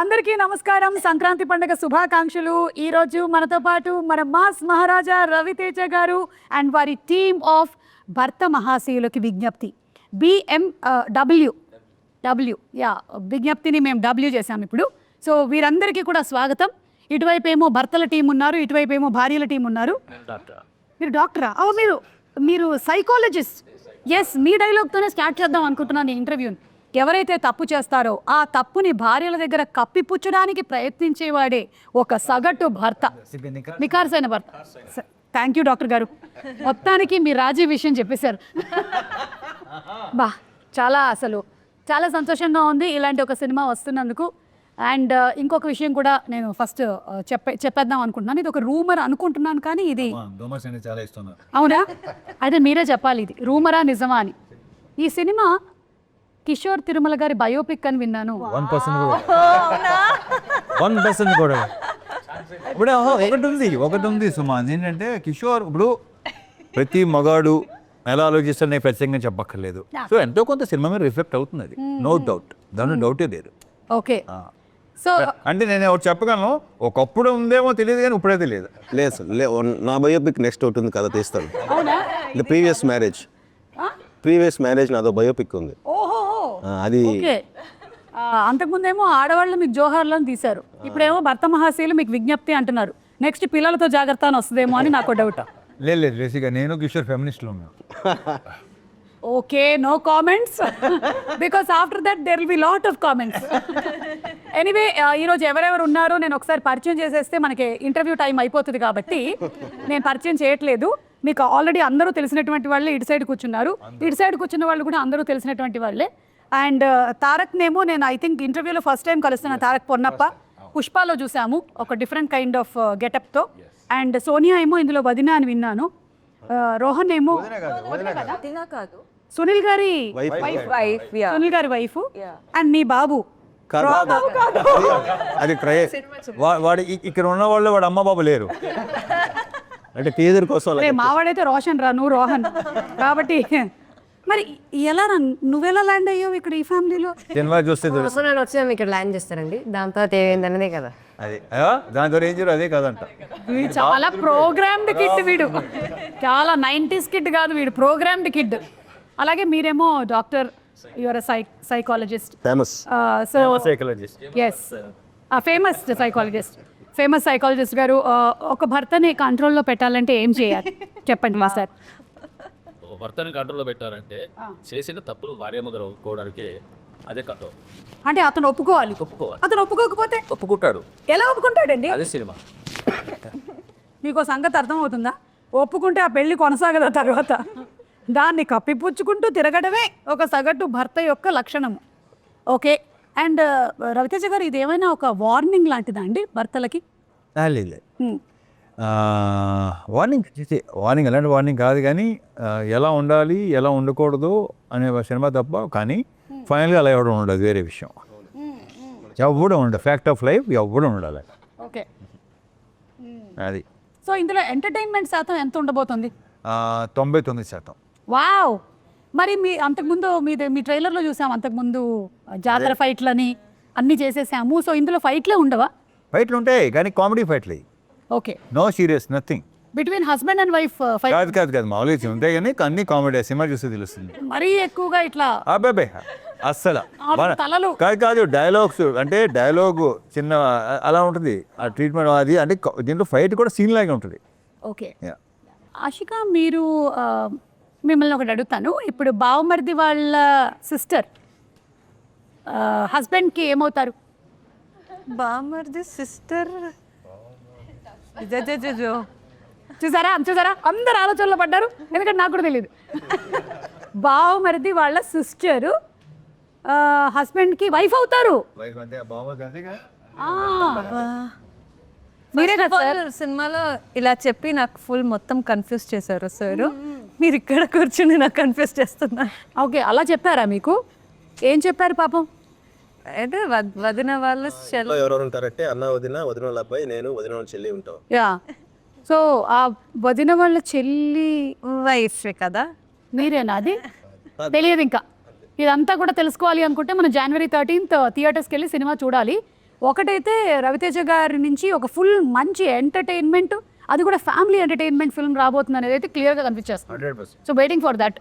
అందరికీ నమస్కారం. సంక్రాంతి పండుగ శుభాకాంక్షలు. ఈరోజు మనతో పాటు మన మాస్ మహారాజా రవితేజ గారు అండ్ వారి టీమ్ ఆఫ్ భర్త మహాశయులకి విజ్ఞప్తి BMW విజ్ఞప్తిని మేము డబ్ల్యూ చేసాం ఇప్పుడు. సో వీరందరికీ కూడా స్వాగతం. ఇటువైపు ఏమో భర్తల టీం ఉన్నారు, ఇటువైపు ఏమో భార్యల టీం ఉన్నారు. మీరు డాక్టరా? మీరు సైకాలజిస్ట్. ఎస్, మీ డైలాగ్తోనే స్టార్ట్ చేద్దాం అనుకుంటున్నాను ఈ ఇంటర్వ్యూని. ఎవరైతే తప్పు చేస్తారో ఆ తప్పుని భార్యల దగ్గర కప్పిపుచ్చడానికి ప్రయత్నించేవాడే ఒక సగటు భర్త, నికార్సైన భర్త. థ్యాంక్ యూ డాక్టర్ గారు. మొత్తానికి మీ రాజీ విషయం చెప్పేశారు. చాలా సంతోషంగా ఉంది ఇలాంటి ఒక సినిమా వస్తున్నందుకు. అండ్ ఇంకొక విషయం కూడా నేను ఫస్ట్ చెప్పేద్దాం అనుకుంటున్నాను. ఇది ఒక రూమర్ అనుకుంటున్నాను, కానీ ఇది అవునా? అయితే మీరే చెప్పాలి, ఇది రూమరా నిజమా అని. ఈ సినిమా కిషోర్ తిరుమల గారి బయోపిక్ అని విన్నాను. 1% కూడా ఇప్పుడు ఒకటి ఉంది సుమా. ఏంటంటే కిషోర్ ఇప్పుడు ప్రతి మగాడు ఎలా ఆలోచిస్తారని ప్రత్యేకంగా చెప్పక్కర్లేదు. సో ఎంతో కొంత సినిమా మీద రిఫ్లెక్ట్ అవుతుంది, అది నో డౌట్, దానిలో డౌటే లేదు. ఓకే, సో అంటే నేను ఒకటి చెప్పగలను, ఒకప్పుడు ఉందేమో తెలియదు కానీ ఇప్పుడే తెలియదు. లేదు సార్, నా బయోపిక్ నెక్స్ట్ ఒకటి ఉంది కదా, తీస్తాను. ప్రీవియస్ మ్యారేజ్ నాదో బయోపిక్ ఉంది. అది అంతకుముందేమో ఆడవాళ్ళు మీకు జోహార్లను తీశారు, ఇప్పుడేమో భర్త మహాశయులు మీకు విజ్ఞప్తి అంటున్నారు. నెక్స్ట్ పిల్లలతో జాగ్రత్త అని వస్తుందేమో అని నాకు డౌట్. లేదు బేసిక్గా నేను కిషోర్ ఫెమినిస్ట్లో ఉన్నాను. Okay, no comments because after that there will be lot of comments. Anyway, ఈరోజు ఎవరెవరు ఉన్నారో నేను ఒకసారి పరిచయం చేసేస్తే మనకి ఇంటర్వ్యూ టైం అయిపోతుంది కాబట్టి నేను పరిచయం చేయట్లేదు. మీకు ఆల్రెడీ అందరూ తెలిసినటువంటి వాళ్ళే ఇటు సైడ్ కూర్చున్నారు, ఇటు సైడ్ కూర్చున్న వాళ్ళు కూడా అందరూ తెలిసినటువంటి వాళ్ళే. అండ్ తారక్నేమో నేను ఐ థింక్ ఇంటర్వ్యూలో ఫస్ట్ టైం కలుస్తున్న తారక్ పొన్నప్ప. పుష్పాలో చూసాము ఒక డిఫరెంట్ కైండ్ ఆఫ్ గెటప్తో. అండ్ సోనియా ఏమో ఇందులో వదిన అని విన్నాను. రోహన్ ఏమో సునీల్ గారి వైఫ్. అండ్ మీ బాబు అది వాడు ఇక్కడ ఉన్న వాళ్ళు వాడు అమ్మ బాబు లేరు అంటే టీజర్ కోసం. మావాడైతే రోషన్ రా, నువ్వు రోహన్ కాబట్టి. మరి ఎలా నువ్వెలా ల్యాండ్ అయ్యావు ఇక్కడ ఈ ఫ్యామిలీలో? సినిమా చూస్తే వచ్చి ఇక్కడ ల్యాండ్ చేస్తారండి, దాంతో ఏమైందన్నదే కదా. అదే దాంతో ఏం చేయరు, అదే కాదంట. వీడు చాలా ప్రోగ్రామ్డ్ కిడ్, వీడు చాలా 90s కిడ్ కాదు, వీడు ప్రోగ్రామ్డ్ కిడ్. అలాగే మీరేమో doctor, your psychologist, famous psychologist. Yes, famous psychologist గారు. ఒక భర్తని కంట్రోల్లో పెట్టాలంటే ఏం చేయాలి చెప్పండి మా సార్. భర్తని కంట్రోల్లో పెట్టారంటే చేసిన తప్పులు భార్య దగ్గర ఒప్పుకోవడానికి అదే కంట్రోల్. అంటే అతను ఒప్పుకోవాలి. అతను ఒప్పుకోకపోతే ఒప్పుకుంటాడు. ఎలా ఒప్పుకుంటాడండి? అదే సినిమా. మీకు సంగతి అర్థమవుతుందా? ఒప్పుకుంటే ఆ పెళ్లి కొనసాగదా తర్వాత? దాన్ని కప్పిపుచ్చుకుంటూ తిరగడమే ఒక సగటు భర్త యొక్క లక్షణము. ఓకే, అండ్ రవితేజ గారు, ఇది ఏమైనా ఒక వార్నింగ్ లాంటిదా అండి భర్తలకి? లేదు, వార్నింగ్ ఎలాంటి వార్నింగ్ కాదు, కానీ ఎలా ఉండాలి ఎలా ఉండకూడదు అనే సినిమా తప్ప. కానీ ఫైనల్గా అలా ఎవడం ఉండదు, వేరే విషయం. ఎవడం ఉండదు, ఫ్యాక్ట్ ఆఫ్ లైఫ్ ఎవడం ఉండాలి. ఓకే, అది. సో ఇందులో ఎంటర్టైన్మెంట్ శాతం ఎంత ఉండబోతుంది? 99%. వావ్. మరి మీ అంతకుముందు మీ ట్రైలర్లో చూసాం, అంతకుముందు జాతర ఫైట్లని అన్నీ చేసేసాము. సో ఇందులో ఫైట్లే ఉండవా? ఫైట్లు ఉంటాయి కానీ కామెడీ ఫైట్లు. Okay, no serious, nothing. Between husband and wife fight కాదు మామూలుగా ఉంటాయి కానీ అన్ని కామెడీ. సినిమా చూస్తే తెలుస్తుంది. మరీ ఎక్కువగా ఇట్లా అబ్బాయి అస్సలు తలలు కాదు డైలాగ్స్, అంటే డైలాగ్ చిన్న అలా ఉంటుంది ఆ ట్రీట్మెంట్. అది అంటే దీంట్లో ఫైట్ కూడా సీన్ లాగా ఉంటుంది. ఓకే, ఆషిక, మీరు మిమ్మల్ని ఒకటి అడుగుతాను. ఇప్పుడు బావమరిది వాళ్ళ సిస్టర్ హస్బెండ్కి ఏమవుతారు? బామర్ది సిస్టర్ చూసారా అందరు ఆలోచనలో పడ్డారు, ఎందుకంటే నాకు కూడా తెలియదు. బావమరిది వాళ్ళ సిస్టరు హస్బెండ్కి వైఫ్ అవుతారు. మీరే కదా సినిమాలో ఇలా చెప్పి నాకు ఫుల్ మొత్తం కన్ఫ్యూజ్ చేశారు సార్. మీరు ఇక్కడ కూర్చుని నాకు కన్ఫ్యూజ్ చేస్తున్నా. ఓకే, అలా చెప్పారా మీకు? ఏం చెప్పారు పాపం? అంటే వదిన వాళ్ళ ఎవరెవరు ఉంటారంటే అన్న వదిన వాళ్ళ అబ్బాయి, నేను వదిన వాళ్ళ చెల్లి ఉంటాం. యా, సో ఆ వదిన వాళ్ళ చెల్లి వైఫ్ కదా మీరేనా? అది తెలియదు ఇంకా. ఇదంతా కూడా తెలుసుకోవాలి అనుకుంటే మనం January 13th థియేటర్స్కి వెళ్ళి సినిమా చూడాలి. ఒకటైతే రవితేజ గారి నుంచి ఒక ఫుల్ మంచి ఎంటర్టైన్మెంట్, అది కూడా ఫ్యామిలీ ఎంటర్టైన్మెంట్ ఫిల్మ్ రాబోతుంది అనేది అయితే క్లియర్గా కనిపించేస్తుంది. 100%. So waiting for that.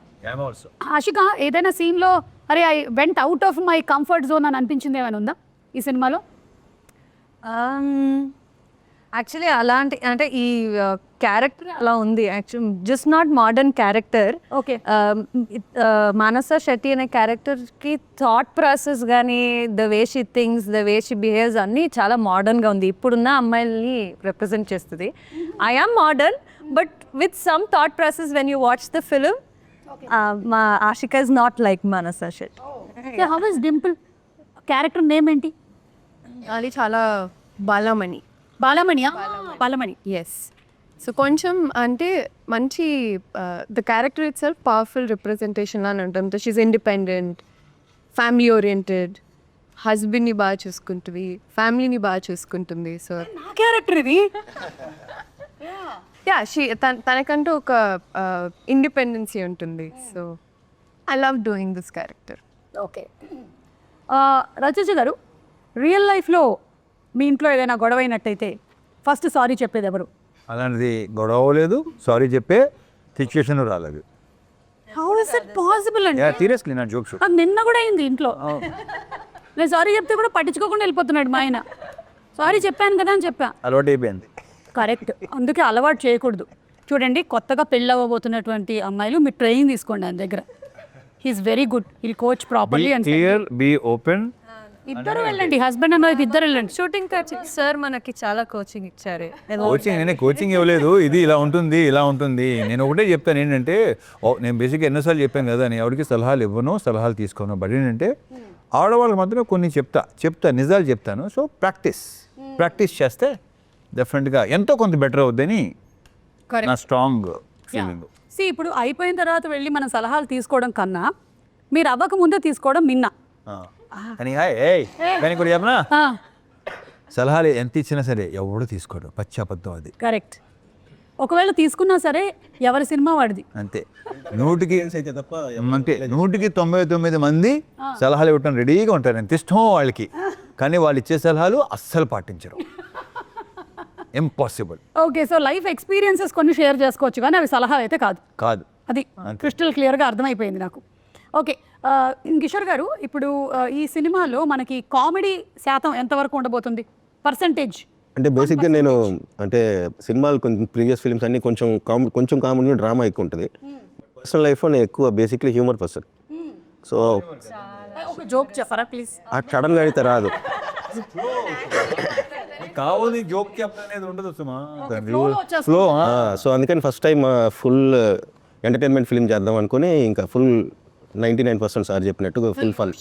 Ashika, ఏదైనా సీన్లో అరే I went out of my comfort zone అని అనిపించింది ఏమైనా ఉందా ఈ సినిమాలో? యాక్చువల్లీ అలాంటి అంటే ఈ క్యారెక్టర్ అలా ఉంది. Actual just not modern character. Okay. Manasa Shetty అనే క్యారెక్టర్కి థాట్ ప్రాసెస్ కానీ the way she things, the way she behaves అన్నీ చాలా మోడర్న్గా ఉంది. ఇప్పుడున్న అమ్మాయిల్ని రిప్రజెంట్ చేస్తుంది. I am modern but with some thought process when you watch the film. మా Ashika is not like Manasa Shetty. How is Dimple character name ఏంటి? అది చాలా బాలమణి. బాలమణి. ఎస్. సో కొంచెం అంటే మంచి the character it self powerful representation అని ఉంటుంది. షీఈ్ ఇండిపెండెంట్, ఫ్యామిలీ ఓరియంటెడ్, హస్బెండ్ని బాగా చూసుకుంటుంది, ఫ్యామిలీని బాగా చూసుకుంటుంది. సో క్యారెక్టర్ ఇది. యా, తనకంటూ ఒక ఇండిపెండెన్సీ ఉంటుంది. So I love doing this character. Okay. రచయిత గారు, రియల్ లైఫ్లో మీ ఇంట్లో ఏదైనా గొడవ అయినట్టయితే ఫస్ట్ సారీ చెప్పేది ఎవరు? అలాంటిది గొడవ లేదు, సారీ చెప్పే సిచ్యువేషన్ రాలేదు. హౌ ఇస్ ఇట్ పాసిబుల్ అండి? సీరియస్లీ నా జోక్స్. అది నిన్న కూడా అయింది ఇంట్లో. నేను సారీ చెప్తే కూడా పట్టించుకోకుండా వెళ్ళిపోతున్నాడు మా ఆయన. సారీ చెప్పాను కదా అని చెప్పా. అలవాటు అయిపోయింది. కరెక్ట్, అందుకే అలవాటు చేయకూడదు. చూడండి, కొత్తగా పెళ్ళి అవ్వబోతున్నటువంటి అమ్మాయిలు మీరు ట్రైనింగ్ తీసుకోండి ఆయన దగ్గర. He is very good, he'll coach properly and clear, be open. ఇద్దరు వెళ్ళండి, హస్బెండ్ అండ్ వైఫ్ ఇద్దరు వెళ్ళండి. షూటింగ్ కోచింగ్ సార్ మనకి చాలా కోచింగ్ ఇచ్చారు. కోచింగ్ నేనే కోచింగ్ ఇవ్వలేదు. ఇది ఇలా ఉంటుంది, ఇలా ఉంటుంది. నేను ఒకటే చెప్తాను ఏంటంటే, నేను బేసిక్గా ఎన్నోసార్లు చెప్పాను కదా, నేను ఎవరికి సలహాలు ఇవ్వను, సలహాలు తీసుకోను. బట్ ఏంటంటే ఆడవాళ్ళకి మాత్రం కొన్ని చెప్తా నిజాలు చెప్తాను. సో ప్రాక్టీస్ చేస్తే డెఫినెట్గా ఎంతో కొంత బెటర్ అవుద్దని నా స్ట్రాంగ్ ఫీలింగ్. ఇప్పుడు అయిపోయిన తర్వాత వెళ్ళి మనం సలహాలు తీసుకోవడం కన్నా మీరు అవ్వక ముందే తీసుకోవడం మిన్న. కానీ కానీ కూడా చెప్పనా, సలహాలు ఎంత ఇచ్చినా సరే ఎవడు తీసుకోడు, పచ్చి అబద్ధం అది. కరెక్ట్. ఒకవేళ తీసుకున్నా సరే ఎవరి సినిమా వాడిది. అంతే. 100కి అయితే తప్ప అంతే 100కి 99 మంది సలహాలు ఇవ్వటం రెడీగా ఉంటారు. ఎంత ఇష్టం వాళ్ళకి, కానీ వాళ్ళు ఇచ్చే సలహాలు అస్సలు పాటించరు. Impossible. Okay, so life experiences కొన్ని షేర్ చేసుకోవచ్చు కానీ అవి సలహా అయితే కాదు. అది క్రిస్టల్ క్లియర్గా అర్థమైపోయింది నాకు. ఓకే, కిషోర్ గారు, ఇప్పుడు ఈ సినిమాలో మనకి కామెడీ శాతం ఎంతవరకు ఉండబోతుంది, పర్సంటేజ్? అంటే బేసిక్గా నేను అంటే సినిమాలు కొంచెం ప్రీవియస్ ఫిల్మ్స్ అన్ని కొంచెం కామెడీ, డ్రామా ఎక్కువ ఉంటుంది. పర్సనల్ లైఫ్లో నేను ఎక్కువ బేసిక్లీ హ్యూమర్ పర్సన్. సో ఒక జోక్ చెప్పరా ప్లీజ్? సడన్గా అయితే రాదు. కావాలి జోక్ చెప్పనేది ఉండదు సుమా. ఫ్లో. సో అందుకని first time full entertainment film చేద్దాం అనుకుని ఇంకా ఫుల్ 99% సార్ చెప్పినట్టు ఫుల్ ఫన్.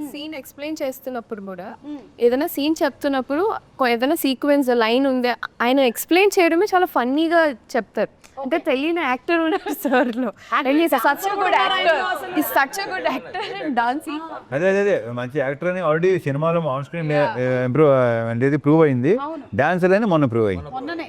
సీన్ ఎక్స్ప్లెయిన్ చేస్తున్నప్పుడు కూడా ఏదైనా సీన్ చెప్తున్నప్పుడు ఏదైనా సీక్వెన్స్ లైన్ ఉంది, ఆయన ఎక్స్ప్లెయిన్ చేయడమే చాలా ఫన్నీగా చెప్తారు. అంటే తెలియని యాక్టర్ ఉన్నారు సార్లో. Such good actor and dancing. అదే మంచి యాక్టర్ అని ఆల్రెడీ సినిమాలో ఆన్ స్క్రీన్ ఇంప్రూవ్ అనేది ప్రూవ్ అయింది. డాన్సర్ అని మొన్న ప్రూవ్ అయింది. మొన్ననే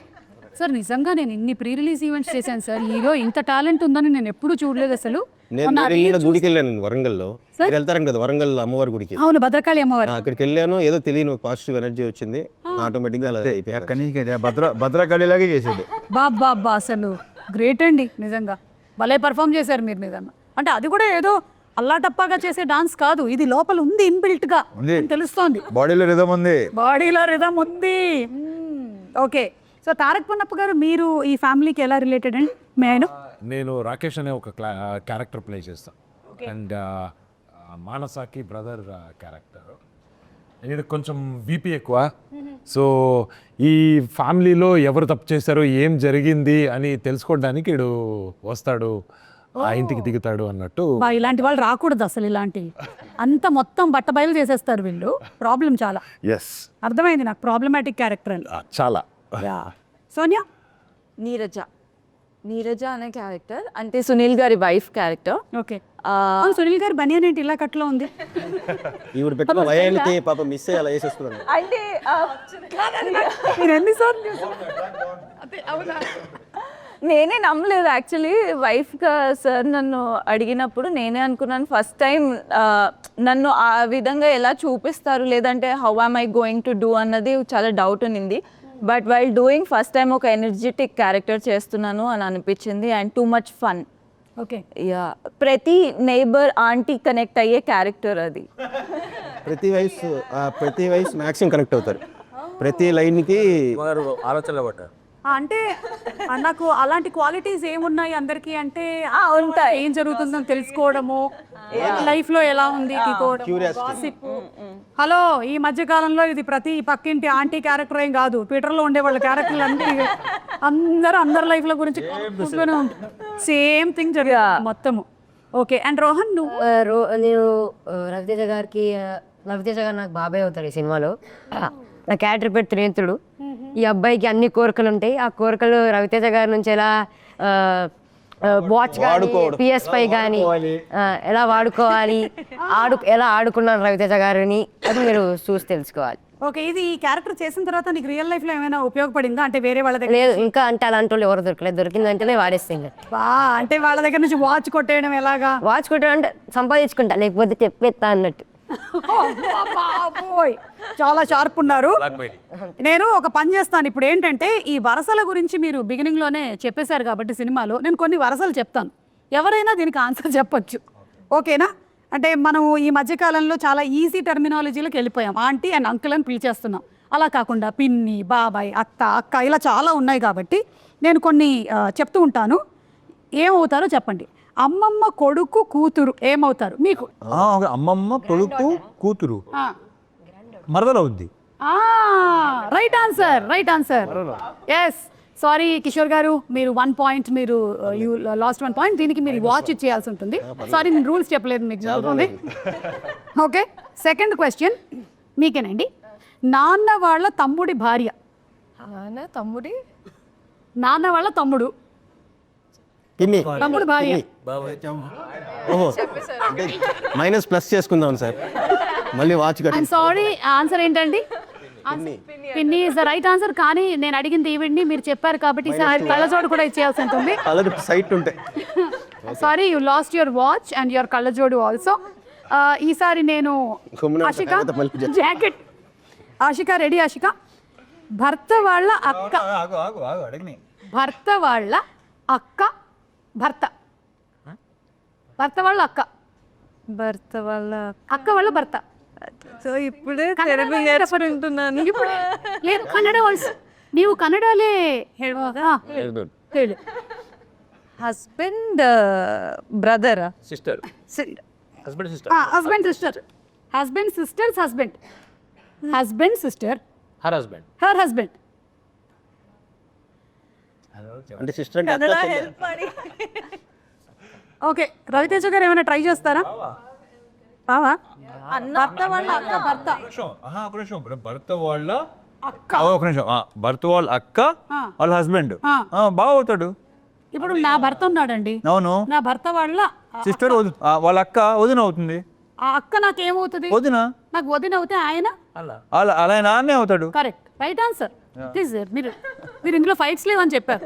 సార్ నిజంగా నేను ఇన్ని ప్రీ రిలీజ్ ఈవెంట్స్ చేశాను సార్, హీరో ఇంత టాలెంట్ ఉందని నేను ఎప్పుడూ చూడలేదు అసలు. నేను గుడికి వెళ్ళాను వరంగల్లో. మీరు వెళ్తారు కదా వరంగల్ అమ్మవారి గుడికి. అవును, భద్రకాళి అమ్మవారు. అక్కడికి వెళ్ళాను, ఏదో తెలియని పాజిటివ్ ఎనర్జీ వచ్చింది ఆటోమేటిక్గా. అలా భద్రకాళిలాగే చేసేది. బాబా అసలు గ్రేట్ అండి నిజంగా. భలే పర్ఫామ్ చేశారు మీరు నిజంగా. అంటే అది కూడా ఏదో అల్లాటప్పాగా చేసే డాన్స్ కాదు, ఇది లోపల ఉంది, ఇన్బిల్ట్ గా తెలుస్తోంది. బాడీలో రిథమ్ ఉంది. ఓకే, సో తారక్ పన్నప్ప గారు, మీరు ఈ ఫ్యామిలీకి ఎలా రిలేటెడ్ అండి? నేను రాకేష్ అనే ఒక క్యారెక్టర్ ప్లే చేస్తాను. అండ్ మానసాకి బ్రదర్ క్యారెక్టర్. ఇది కొంచెం బీపీ ఎక్కువ. సో ఈ ఫ్యామిలీలో ఎవరు తప్పు చేశారో, ఏం జరిగింది అని తెలుసుకోవడానికి వీడు వస్తాడు, ఆ ఇంటికి దిగుతాడు అన్నట్టు. ఇలాంటి వాళ్ళు రాకూడదు అసలు. ఇలాంటి అంత మొత్తం బట్టబయలు చేసేస్తారు వీళ్ళు. ప్రాబ్లం చాలా. ఎస్, అర్థమైంది నాకు, ప్రాబ్లమాటిక్ క్యారెక్టర్ అని. చాలా. సోనియా? నీరజ అనే క్యారెక్టర్ అంటే సునీల్ గారి వైఫ్ క్యారెక్టర్. ఓకే, సునీల్ గారి బనియన్ ఏంటి ఇలా కట్లో ఉంది? ఈవిడ పెట్టిన వయానికి పాప మిస్ అయ్యి అలా వేసేస్తున్నాను. అంటే మీరు ఎన్నిసార్లు నేనే నమ్మలేదు యాక్చువల్లీ వైఫ్గా సార్ నన్ను అడిగినప్పుడు నేనే అనుకున్నాను ఫస్ట్ టైం నన్ను ఆ విధంగా ఎలా చూపిస్తారు లేదంటే how am I going to do అన్నది చాలా డౌట్ ఉన్నింది. But while doing first time ఒక ఎనర్జెటిక్ క్యారెక్టర్ చేస్తున్నాను అని అనిపించింది and too much fun. Okay, ya, ప్రతి నైబర్ ఆంటీ కనెక్ట్ అయ్యే క్యారెక్టర్ అది. ప్రతి వయసు మ్యాక్సిమం కనెక్ట్ అవుతారు. ప్రతి లైన్కి ఆలోచనలో పడ్డారు. అంటే నాకు అలాంటి క్వాలిటీస్ ఏమున్నాయి అందరికీ అంటే ఉంటాయి. ఏం జరుగుతుందని తెలుసుకోవడము, లైఫ్ లో ఎలా ఉంది gossip. హలో, ఈ మధ్య కాలంలో ఇది ప్రతి పక్కింటి ఆంటీ క్యారెక్టర్ ఏం కాదు, ట్విట్టర్ లో ఉండే వాళ్ళ క్యారెక్టర్లు అన్ని అందరి లైఫ్ లో గురించి సేమ్ థింగ్ జరుగుతుంది మొత్తము. ఓకే, అండ్ రోహన్ నువ్వు? నేను రవితేజ గారు నాకు బాబాయ్ అవుతారు ఈ సినిమాలో. నా క్యారెక్టర్ పేరు త్రినేత్రుడు. ఈ అబ్బాయికి అన్ని కోరికలు ఉంటాయి. ఆ కోరికలు రవితేజ గారి నుంచి ఎలా వాచ్ కానీ PS5 కానీ ఎలా వాడుకోవాలి, ఎలా ఆడుకున్నాను రవితేజ గారిని, అది మీరు చూసి తెలుసుకోవాలి. ఓకే, ఇది ఈ క్యారెక్టర్ చేసిన తర్వాత నీకు రియల్ లైఫ్ లో ఏమైనా ఉపయోగపడిందా? అంటే వేరే వాళ్ళ దగ్గర లేదు, ఇంకా అంటే అలాంటి వాళ్ళు ఎవరు దొరకలేదు. దొరికిందంటేనే వాడేస్తుంది. అంటే వాళ్ళ దగ్గర నుంచి వాచ్ కొట్టేయడం ఎలాగా? వాచ్ కొట్టడం అంటే సంపాదించుకుంటా, లేకపోతే చెప్పేస్తా అన్నట్టు. బాబోయ్, చాలా షార్ప్ ఉన్నారు. నేను ఒక పని చేస్తాను ఇప్పుడు. ఏంటంటే ఈ వరసల గురించి మీరు బిగినింగ్ లోనే చెప్పేశారు కాబట్టి సినిమాలో నేను కొన్ని వరసలు చెప్తాను, ఎవరైనా దీనికి ఆన్సర్ చెప్పొచ్చు. ఓకేనా? అంటే మనం ఈ మధ్యకాలంలో చాలా ఈజీ టర్మినాలజీలోకి వెళ్ళిపోయాం. ఆంటీ అండ్ అంకుల్ అని పిలిచేస్తున్నాం. అలా కాకుండా పిన్ని, బాబాయ్, అక్క ఇలా చాలా ఉన్నాయి కాబట్టి నేను కొన్ని చెప్తూ ఉంటాను. ఏమవుతారో చెప్పండి. అమ్మమ్మ కొడుకు కూతురు ఏమవుతారు మీకు? అమ్మమ్మ కొడుకు కూతురు మరదలు అవుద్ది. Right answer. Yes, sorry Kishore గారు, మీరు 1 పాయింట్, మీరు యూ లాస్ట్ 1 పాయింట్. దీనికి మీరు వాచ్ ఇచ్చేయాల్సి ఉంటుంది. సారీ, నేను రూల్స్ చెప్పలేదు మీకు. చదువుతుంది. ఓకే, సెకండ్ క్వశ్చన్ మీకేనండి. నాన్న వాళ్ళ తమ్ముడి భార్య. నాన్న వాళ్ళ తమ్ముడు భార్య. ఓహో, మైనస్ ప్లస్ చేసుకుందాం సార్, మళ్ళీ వాచ్ కట్టి. సారీ, ఆన్సర్ ఏంటండి? పిన్ని ఇస్ ద రైట్ ఆన్సర్. కానీ నేను అడిగింది ఈవిడ్ని, మీరు చెప్పారు కాబట్టి కళ్ళజోడు కూడా ఇచ్చేయాల్సి ఉంటుంది. సైట్ ఉంటాయి. Sorry, you lost your watch and your కళ్ళజోడు ఆల్సో. ఈసారి నేను ఆశిక జాకెట్. ఆశిక రెడీ? ఆశిక, భర్త వాళ్ళ అక్క. భర్త వాళ్ళ అక్క. భర్త వాళ్ళ అక్క. భర్త వాళ్ళ అక్క వాళ్ళ భర్త. సో ఇప్పుడే తెలుగు నేర్చుకుంటున్నాను. లేదు, కన్నడ వర్డ్స్. ನೀವು ಕನ್ನಡಲೇ ಹೇಳುವಾಗ ಹೇಳಿ. Husband brother sister, husband sister, husband sister, husband sister's husband, husband sister, her husband, her husband. అంటే సిస్టర్ ఓకే, రవితేజ గారు ఏమైనా ట్రై చేస్తారా? భర్త వాళ్ళ అక్క. భర్త భర్త వాళ్ళ అక్క. ఒక నిమిషం. భర్త వాళ్ళ అక్క వాళ్ళ హస్బెండ్ బాగా అవుతాడు. ఇప్పుడు నా భర్త ఉన్నాడండి. అవును, నా భర్త వాళ్ళ సిస్టర్ వాళ్ళ అక్క వదిన అవుతుంది. ఆ అక్క నాకేమవుతుంది? వదిన. నాకు వదిన అవుతే ఆయన అలా నాన్నే అవుతాడు. Correct, right answer. ప్లీజ్ మీరు ఇందులో ఫైట్స్ లేవని చెప్పారు.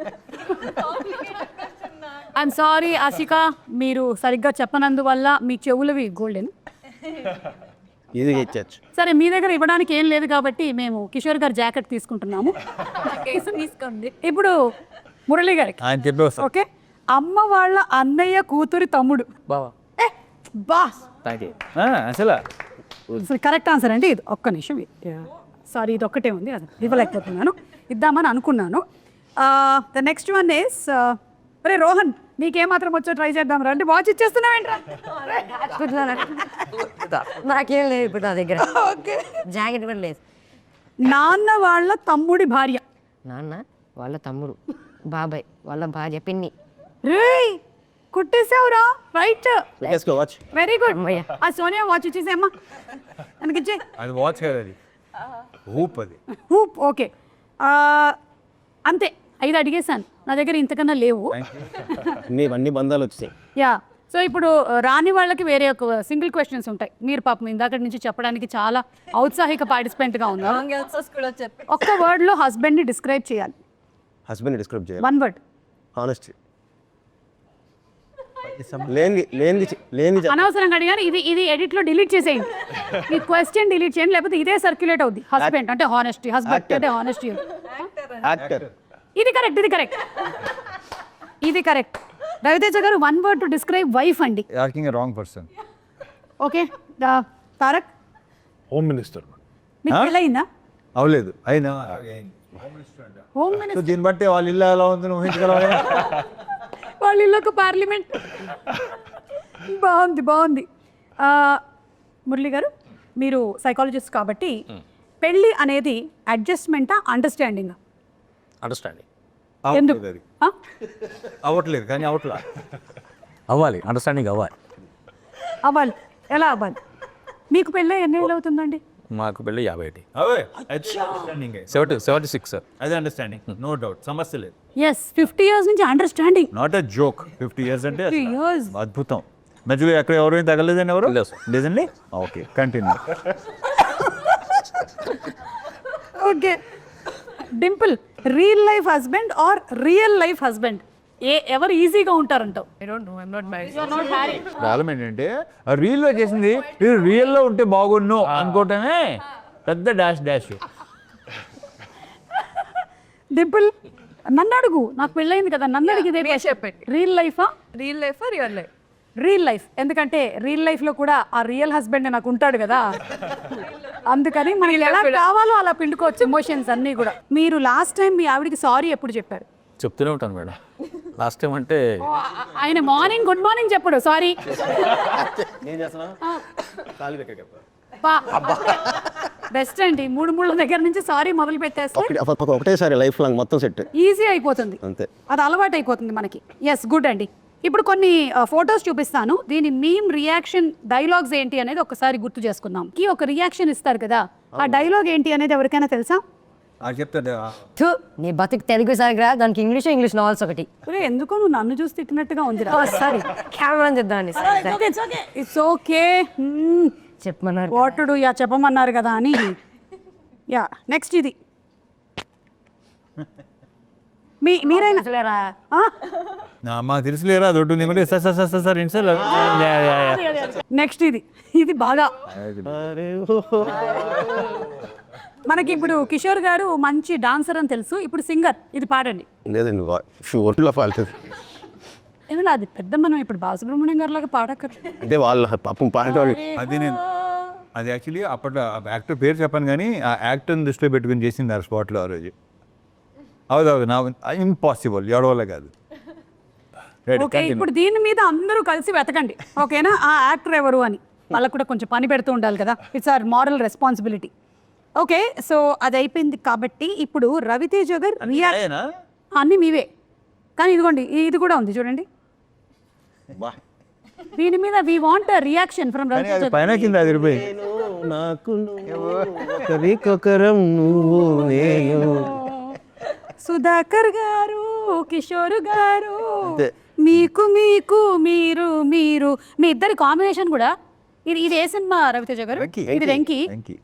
ఐఎమ్ సారీ ఆశిక, మీరు సరిగ్గా చెప్పనందువల్ల మీ చెవులవి గోల్డెన్. ఇది ఇచ్చచ్చు. సరే, మీ దగ్గర ఇవ్వడానికి ఏం లేదు కాబట్టి మేము కిషోర్ గారు జాకెట్ తీసుకుంటున్నాము. తీసుకోండి. ఇప్పుడు మురళి గారికి ఆయన చెప్పే. ఓకే, అమ్మ వాళ్ళ అన్నయ్య కూతురి తమ్ముడు. బావా. Thank you. అసలు కరెక్ట్ ఆన్సర్ అండి ఇది. ఒక్క నిమిషం, సారీ, ఇది ఒక్కటే ఉంది, అది ఇవ్వలేకపోతున్నాను. ఇద్దామని అనుకున్నాను. ద నెక్స్ట్ వన్ ఇస్, అరే రోహన్, నీకేమాత్రం వచ్చో ట్రై చేద్దాం రా. అంటే వాచ్ ఇచ్చేస్తున్నావేంట్రా? నాకేం లేదు ఇప్పుడు నా దగ్గర. జాకెట్ కూడా లేదు. నాన్న వాళ్ళ తమ్ముడి భార్య. నాన్న వాళ్ళ తమ్ముడు బాబాయ్ వాళ్ళ భార్య పిన్ని. రేయ్, కుట్టేసావురా. Right, watch. Very good. ఆ సోనియా వాచ్ ఇచ్చేసేమ్మా, మనకిచ్చే. అది వాచ్ కదా, అది హూప్. అది హూప్. ఓకే, అంతే. 5 అడిగేశాను, నా దగ్గర ఇంతకన్నా లేవు. అన్ని బంధాలు వచ్చాయి. యా, సో ఇప్పుడు రాని వాళ్ళకి వేరే ఒక సింగిల్ క్వశ్చన్స్ ఉంటాయి. మీరు పాపం ఇందాక నుంచి చెప్పడానికి చాలా ఔత్సాహిక పార్టిసిపెంట్గా ఉన్నారు. ఒక్క వర్డ్లో హస్బెండ్ని డిస్క్రైబ్ చేయాలి. హస్బెండ్ డిస్క్రైబ్ చేయాలి. 1 word. హానెస్టీ లేని అనవసరంగా అడిగారు. ఇది ఎడిట్ లో డిలీట్ చేసేయండి. ఈ క్వశ్చన్ డిలీట్ చేయండి, లేకపోతే ఇదే సర్క్యులేట్ అవుద్ది. హస్బెండ్ అంటే హానెస్టీ, హస్బెండ్ అంటే హానెస్టీ. యాక్టర్. ఇది కరెక్ట్. రవితేజ గారు, 1 word టు డిస్క్రైబ్ వైఫ్ అండి. Asking a wrong person. Okay, Tarak home minister. మీకు పెళ్ళయిందా? అవలేదు అయినా హోమ్ సో మినిస్టర్ దీన్ని బట్టి వాళ్ళ ఇల్లు ఎలా ఉందని ఊహించగలవా? వాళ్ళ ఇల్లు ఒక పార్లమెంట్. బాగుంది. మురళి గారు, మీరు సైకాలజిస్ట్ కాబట్టి పెళ్ళి అనేది అడ్జస్ట్మెంటా, అండర్స్టాండింగా? అండర్స్టాండింగ్ ఎందుకు? అది అవ్వట్లేదు కానీ అవట్లా. అవ్వాలి, అండర్స్టాండింగ్ అవ్వాలి. అవ్వాలి. ఎలా అవ్వాలి? మీకు పెళ్ళి ఎన్ని ఏళ్ళు అవుతుందండి? మాకు పెళ్ళి 51. అవే అండర్స్టాండింగ్ 76 సార్. అదే అండర్స్టాండింగ్, నో డౌట్, సమస్య లేదు. ఎస్, 50 years నుంచి understanding. Not a joke. 50 years అంటే 50 years. అద్భుతం. మధ్యలో ఎక్కడ ఎవరైనా తగలేదని ఎవరు లేదు సార్. లేదండి. Okay, continue. Okay, Dimple, real life husband or real life husband, ఎవరు ఈజీగా ఉంటారంటావు? I don't know, I'm not married. Problem ఏంటంటే రీల్లో చేసింది మీరు రియల్లో ఉంటే బాగున్ను అనుకోవటమే పెద్ద డాష్. డింపుల్, నన్ను అడుగు, నాకు పెళ్ళయింది కదా, నన్ను అడిగితే చెప్పండి. రియల్ లైఫా? Real life or real life? Real life. ఎందుకంటే రియల్ లైఫ్ లో కూడా ఆ రియల్ హస్బెండ్ నాకు ఉంటాడు కదా, అందుకని మనకి ఎలా కావాలో అలా పిండుకోవచ్చు ఎమోషన్స్ అన్నీ కూడా. మీరు లాస్ట్ టైం మీ ఆవిడకి సారీ ఎప్పుడు చెప్పారు? చెప్తూనే ఉంటాను మేడం. లాస్ట్ టైం అంటే ఆయన మార్నింగ్ గుడ్ మార్నింగ్ చెప్పడు, సారీ. బెస్ట్ అండి, 3 దగ్గర నుంచి సారీ మొదలు పెట్టేస్తే ఒకటేసారి లైఫ్ లాంగ్ మొత్తం సెట్ ఈజీ అయిపోతుంది. అంతే. అది అలవాటు అయిపోతుంది మనకి. ఎస్, గుడ్ అండి. ఇప్పుడు కొన్ని ఫొటోస్ చూపిస్తాను, దీని మీమ్ రియాక్షన్ డైలాగ్స్ ఏంటి అనేది ఒకసారి గుర్తు చేసుకుందాం. ఒక రియాక్షన్ ఇస్తారు కదా, ఆ డైలాగ్ ఏంటి అనేది ఎవరికైనా తెలుసా? చెప్తాను. థు, నీ బతుకు తెలుగు సాగరా, దానికి ఇంగ్లీష్ నావల్స్ ఒకటి. ఎందుకో నువ్వు నన్ను చూసి తిట్టినట్టుగా ఉంది. సారీ, కెమెరా చెప్దామని ఇట్స్ ఓకే, చెప్పమన్నారు. వాటుడు యా చెప్పమన్నారు కదా అని. యా, నెక్స్ట్ ఇది మీరైనా ఆ? మాకు తెలుసులేరా దొడ్డు నీకు సార్ ఏంటి సార్. నెక్స్ట్ ఇది బాగా మనకి ఇప్పుడు కిషోర్ గారు మంచి డాన్సర్ అని తెలుసు, ఇప్పుడు సింగర్. ఇది పాడండి. లేదండి, ఒంట్లో పాలేదు. ఏమన్నా అది పెద్ద, మనం ఇప్పుడు బాలసుబ్రహ్మణ్యం గారు లాగా పాడక్కర్. అంటే వాళ్ళ పాపం పాడేవాళ్ళు. అది యాక్చువల్లీ అప్పట్లో యాక్టర్ పేరు చెప్పాను కానీ ఆ యాక్టర్ని దృష్టిలో పెట్టుకుని చేసింది ఆ స్పాట్లో ఆ రోజు. అవును, నా ఇంపాసిబుల్, ఎవడవల్ల కాదు. ఓకే, ఇప్పుడు దీని మీద అందరూ కలిసి వెతకండి, ఓకేనా? ఆ యాక్టర్ ఎవరు అని వాళ్ళకు కూడా కొంచెం పని పెడుతూ ఉండాలి కదా, it's our moral responsibility. Okay, so అది అయిపోయింది కాబట్టి ఇప్పుడు రవితేజ గారు అన్నీ మీవే, కానీ ఇదిగోండి ఇది కూడా ఉంది చూడండి. దీని మీద we want reaction from Raviteja. పైన కింద 10 రూపాయలు. సుధాకర్ గారు, కిషోర్ గారు, మీకు మీరు మీ ఇద్దరి కాంబినేషన్ కూడా. ఇది ఏ సినిమా రవితేజ గారు? ఇది వెంకీ.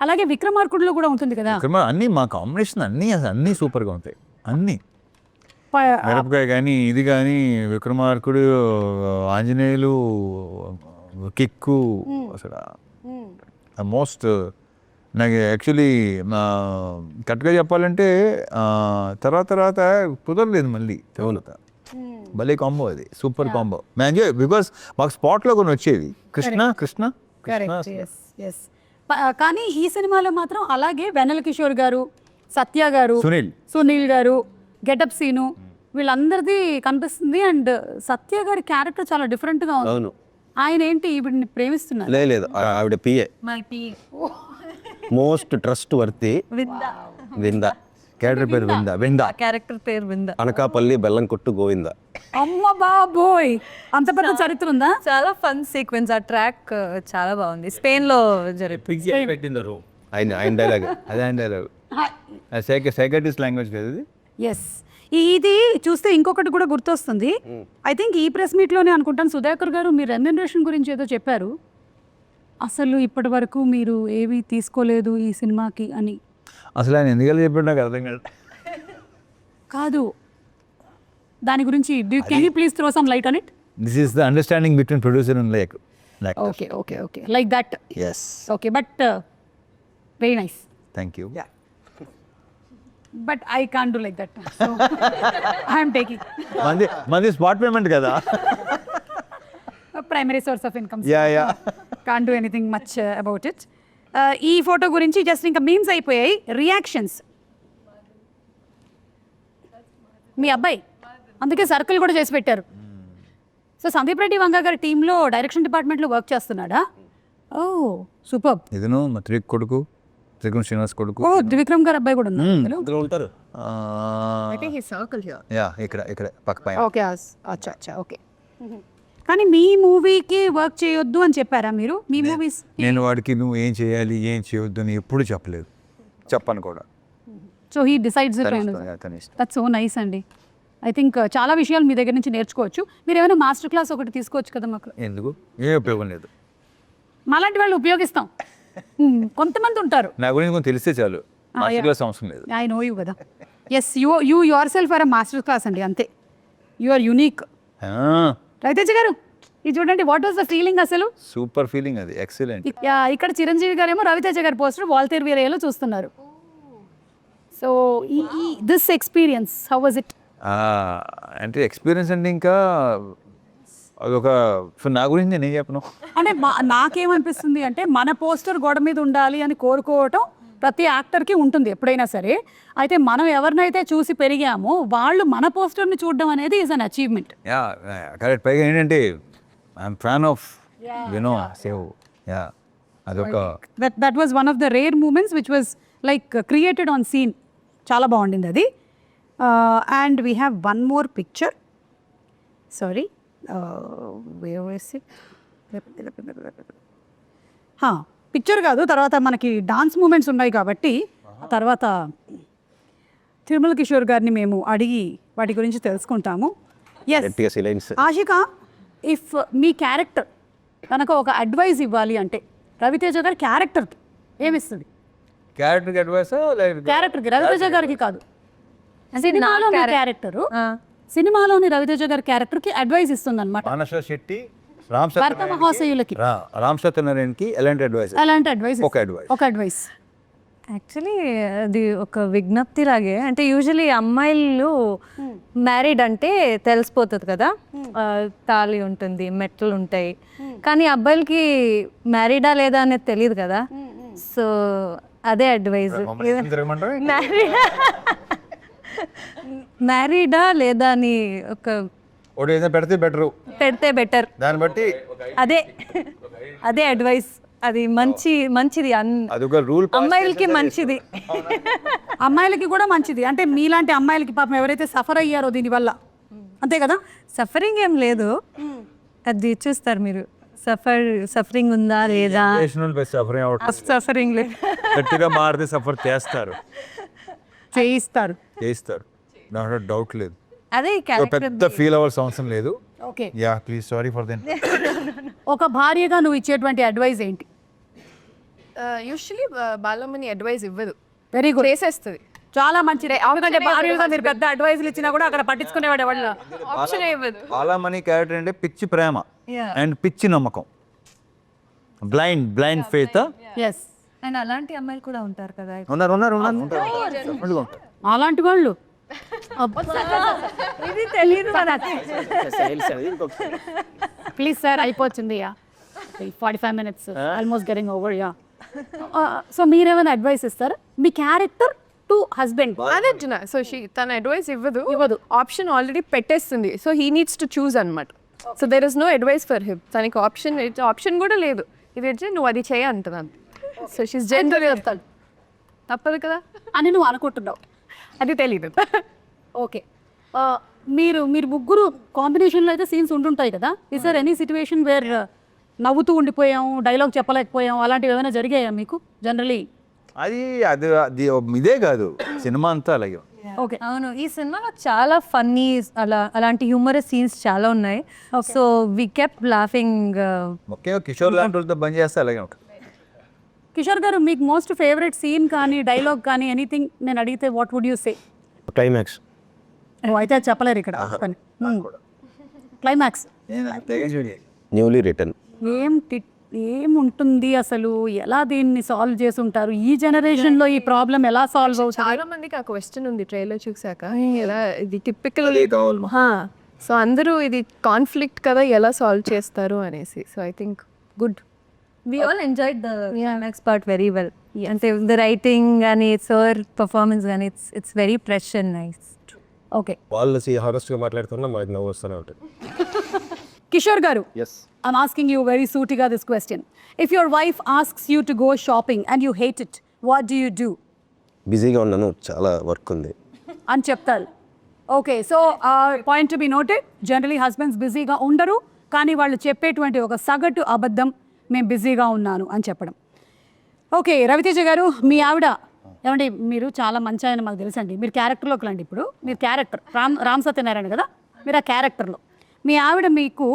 అలాగే విక్రమార్కుడులో కూడా ఉంటుంది కదా. అన్ని మా కాంబినేషన్ అన్నీ సూపర్గా ఉంటాయి. అన్నీ మిరపకాయ కానీ ఇది కానీ విక్రమార్కుడు, ఆంజనేయులు, కిక్కు, అసలు మోస్ట్ నాకు యాక్చువల్లీ కరెక్ట్గా చెప్పాలంటే తర్వాత కుదరలేదు మళ్ళీ. భలే కాంబో, అది సూపర్ కాంబో. ఎంజాయ్ బికాస్ మాకు స్పాట్లో కొన్ని వచ్చేవి. కృష్ణ. కానీ ఈ సినిమాలో మాత్రం అలాగే వెన్నెల కిషోర్ గారు, సత్య గారు, సునీల్ గారు, గెటప్ సీను, వీళ్ళందరిది కనిపిస్తుంది. అండ్ సత్య గారి క్యారెక్టర్ చాలా డిఫరెంట్గా ఉంది. ఆయన ఏంటి ఈవిడ్ని ప్రేమిస్తున్నారు? లేదు, ఆవిడ పిఏ, మోస్ట్ ట్రస్ట్ వర్తి విందా. క్యారెక్టర్ పేరు విందా. క్యారెక్టర్ పేరు విందా. అనకాపల్లి బెల్లం కొట్టు గోవిందా. అమ్మ బాబోయ్, అంత పెద్ద చరిత్ర ఉందా? చాలా ఫన్ సీక్వెన్స్. ఆ ట్రాక్ చాలా బాగుంది. స్పెయిన్ లో జరిగింది. ఆయన డైలాగ్, అదే ఆయన డైలాగ్. సైకాటిస్ట్ లాంగ్వేజ్ కదా ఇది. ఎస్, ఇది చూస్తే ఇంకొకటి కూడా గుర్తొస్తుంది. ఐ థింక్ ఈ ప్రెస్ మీట్లోనే అనుకుంటాను, సుధాకర్ గారు మీ రెమ్యునరేషన్ గురించి ఏదో చెప్పారు. అసలు ఇప్పటి వరకు మీరు ఏవి తీసుకోలేదు ఈ సినిమాకి అని. అసలు ఆయన ఎందుకలా చెప్పాడు నాకు అర్థం కాదు. కాదు, దాని గురించి can you please throw some light on it? This is the understanding between producer and like okay okay okay like that. Yes, okay but very nice. Thank you. But I can't do like that, so I'm taking మంది spot payment కదా. Primary source of income. Ya can't do anything much about it. ఈ photo గురించి just ఇంకా memes అయిపోయాయి. Reactions మీ అబ్బాయి అందుకే circle కూడా చేసి పెట్టారు. సో సందీప్ రెడ్డి వంగ గారి టీంలో డైరెక్షన్ డిపార్ట్మెంట్లో వర్క్ చేస్తున్నాడా? ఓ సూపర్. ఇదను మా కొడుకు త్రికం శ్రీనివాస్ కొడుకు. ఓ త్రివిక్రమ్ గారు అబ్బాయి కూడా ఉన్నారు. ఇద్దరు ఉంటారు. యా ఇక్కడ పక్క పైన. ఓకే అచ్చా అచ్చా ఓకే. కానీ మీ మూవీకి వర్క్ చేయొద్దు అని చెప్పారా మీరు? మీ మూవీస్ నేను వాడికి నువ్వు ఏం చేయాలి ఏం చేయొద్దు అని ఎప్పుడు చెప్పలేదు, చెప్పను కూడా. సో హీ డిసైడ్స్ తన ఇష్టం. దట్స్ సో నైస్ అండి. ఐ థింక్ చాలా విషయాలు మీ దగ్గర నుంచి నేర్చుకోవచ్చు. మీరు ఏమైనా మాస్టర్ క్లాస్ ఒకటి తీసుకోవచ్చు కదా మాకు. ఎందుకు? ఏ ఉపయోగం లేదు. మాలాంటి వాళ్ళు ఉపయోగిస్తాం. కొంతమంది ఉంటారు. నా గురించి కొంచెం తెలిస్తే చాలు, మాస్టర్ క్లాస్ అవసరం లేదు. ఐ నో యూ కదా. Yes you yourself are a master class అండి, అంతే. You are unique. రవితేజ గారు ఇది చూడండి, వాట్ వాస్ ద ఫీలింగ్ అసలు? సూపర్ ఫీలింగ్, అది ఎక్సలెంట్. ఇక్కడ చిరంజీవి గారేమో రవితేజ గారి పోస్టర్ వాల్తేరు వీరయ్యలో చూస్తున్నారు. So this experience how was it? అంటే ఎక్స్పీరియన్స్ అంటే ఇంకా అదొక నా గురించి నేను ఏం చెప్పను. అంటే నాకేమనిపిస్తుంది అంటే మన పోస్టర్ గోడ మీద ఉండాలి అని కోరుకోవటం ప్రతి యాక్టర్కి ఉంటుంది ఎప్పుడైనా సరే. అయితే మనం ఎవరినైతే చూసి పెరిగామో వాళ్ళు మన పోస్టర్ని చూడడం అనేది is an achievement. Yeah correct. పైగా ఏంటంటే I'm fan of you know save. Yeah అదొక that was one of the rare moments which was like created on scene. చాలా బాగుండింది అది. And we have one more picture. Sorry picture కాదు, తర్వాత మనకి dance moments ఉన్నాయి కాబట్టి ఆ తర్వాత తిరుమల కిషోర్ గారిని మేము అడిగి వాటి గురించి తెలుసుకుంటాము. ఎస్ ఆషిక, ఇఫ్ మీ క్యారెక్టర్ కనుక ఒక అడ్వైస్ ఇవ్వాలి అంటే రవితేజ గారి క్యారెక్టర్ ఏమిస్తుంది? క్యారెక్టర్కి అడ్వైస్ క్యారెక్టర్కి, రవితేజ గారికి కాదు, సినిమాలోని క్యారెక్టరు, సినిమాలోని రవితేజ గారి క్యారెక్టర్కి అడ్వైస్ ఇస్తుంది అనమాట. మానస శెట్టి భర్త మహాశయులకి, రామ్ సత్యనారాయణకి ఎలాంటి అడ్వైస్? అలాంటి అడ్వైస్ ఒక అడ్వైస్. యాక్చువల్లీ అది ఒక విజ్ఞప్తి లాగే. అంటే యూజువలీ అమ్మాయిలు మ్యారీడ్ అంటే తెలిసిపోతుంది కదా, తాళి ఉంటుంది, మెట్లు ఉంటాయి. కానీ అబ్బాయిలకి మ్యారీడా లేదా అనేది తెలియదు కదా. సో అదే అడ్వైజ్. మ్యారీడా లేదా అని ఒక పెడితే బెటర్, దాన్ని బట్టి అదే అడ్వైస్. అది మంచిది అదొక రూల్. అమ్మాయిలకి మంచిది, అమ్మాయిలకి కూడా మంచిది. అంటే మీలాంటి అమ్మాయిలకి పాపం ఎవరైతే సఫర్ అయ్యారో దీనివల్ల, అంతే కదా. సఫరింగ్ ఏం లేదు, అది చూస్తారు మీరు. సఫరింగ్ ఉందా లేదా? సఫరింగ్ లేదు, గట్టిగా మారితే సఫర్ చేయిస్తారు, దాంట్లో డౌట్ లేదు. అదే పెద్ద ఫీల్ అవ్వాల్సిన అవసరం లేదు. Okay ya please, sorry for then. ఒక భార్యగా నువ్వు ఇచ్చేటువంటి అడ్వైస్ ఏంటి? యూజువలీ బాలమని అడ్వైస్ ఇవ్వదు, వెరీ గుడ్, చేసేస్తుంది. చాలా మంచిది. ఎందుకంటే భార్యగా మీరు పెద్ద అడ్వైస్లు ఇచ్చినా కూడా అక్కడ పట్టించుకునేవాడు ఎవరు? ఆప్షన్ ఇవ్వదు. చాలా మనీ క్యారెక్టర్ అంటే పిచ్చి ప్రేమ అండ్ పిచ్చి నమ్మకం, బ్లైండ్ ఫెయిత్. ఎస్, అండ్ అలాంటి అమ్మాయిలు కూడా ఉంటారు కదా. ఉన్నారు. అలాంటి వాళ్ళు ఇది తెలియదు. ప్లీజ్ సార్, అయిపోతుంది. 45 minutes almost getting over. Yeah so మీరేమైనా అడ్వైస్ ఇస్తారా మీ క్యారెక్టర్ టు హస్బెండ్? అదంటున్నా. సో తన అడ్వైస్ ఇవ్వదు, ఆప్షన్ ఆల్రెడీ పెట్టేస్తుంది. So he needs to choose అనమాట. So there is no advice for him. తనకి ఆప్షన్ కూడా లేదు. ఇది నువ్వు అది చేయ అంటున్నాను. సో షీస్ జెండర్ చెప్తాడు, తప్పదు కదా అని నువ్వు అనుకుంటున్నావు. అది తెలీదు. ఓకే, మీరు ముగ్గురు కాంబినేషన్లో అయితే సీన్స్ ఉంటుంటాయి కదా. Is there any situation where నవ్వుతూ ఉండిపోయాం, డైలాగ్ చెప్పలేకపోయాం, అలాంటివి ఏమైనా జరిగాయా మీకు జనరలీ? అది ఇదే కాదు, సినిమా అంతా అలాగే. ఓకే, అవును. ఈ సినిమాలో చాలా ఫన్నీ అలాంటి హ్యూమరస్ సీన్స్ చాలా ఉన్నాయి. So we kept laughing. ముఖ్యంగా కిషోర్ లాంటి వాళ్ళతో బంద్ చేస్తే అలాగే ఉంటుంది. కిషోర్ గారు, మీకు మోస్ట్ ఫేవరెట్ సీన్ కానీ డైలాగ్ కానీ ఎనీథింగ్ నేను అడిగితే what would you say? Climax అయితే అది చెప్పలేరు ఇక్కడ క్లైమాక్స్ న్యూలీ రిటర్న్. ఏముంటుంది అసలు, ఎలా దీన్ని సాల్వ్ చేసి ఉంటారు ఈ జనరేషన్ లో, ఈ ప్రాబ్లం ఎలా సాల్వ్ అవుతుంది? చాలా మందికి ఆ క్వశ్చన్ ఉంది ట్రైలర్ చూసాక, ఎలా ఇది టిపికల్. సో అందరూ ఇది కాన్ఫ్లిక్ట్ కదా, ఎలా సాల్వ్ చేస్తారు అనేసి. So I think good. We all enjoyed the climax part very well. And the writing and sir performance and it's very fresh and nice. Okay, వాళ్ళు హానెస్ట్గా మాట్లాడుతున్నా మాకు నవ్వు వస్తూనే ఉంటుంది. కిషోర్ గారు, I'm asking you very సూటిగా this question. If your wife asks you to go shopping and you hate it, what do you do? బిజీగా ఉన్నాను, చాలా వర్క్ ఉంది అని చెప్తారు. Okay, so point to be noted, generally husbands బిజీగా ఉండరు, కానీ వాళ్ళు చెప్పేటువంటి ఒక సగటు అబద్ధం మేము బిజీగా ఉన్నాను అని చెప్పడం. ఓకే, రవితేజ గారు, మీ ఆవిడ ఏమండి, మీరు చాలా మంచి ఆయన మాకు తెలుసండి, మీరు క్యారెక్టర్లోకి రండి. ఇప్పుడు మీరు క్యారెక్టర్ రామ్ సత్యనారాయణ కదా, మీరు ఆ క్యారెక్టర్లో మీ ఆవిడ మీకు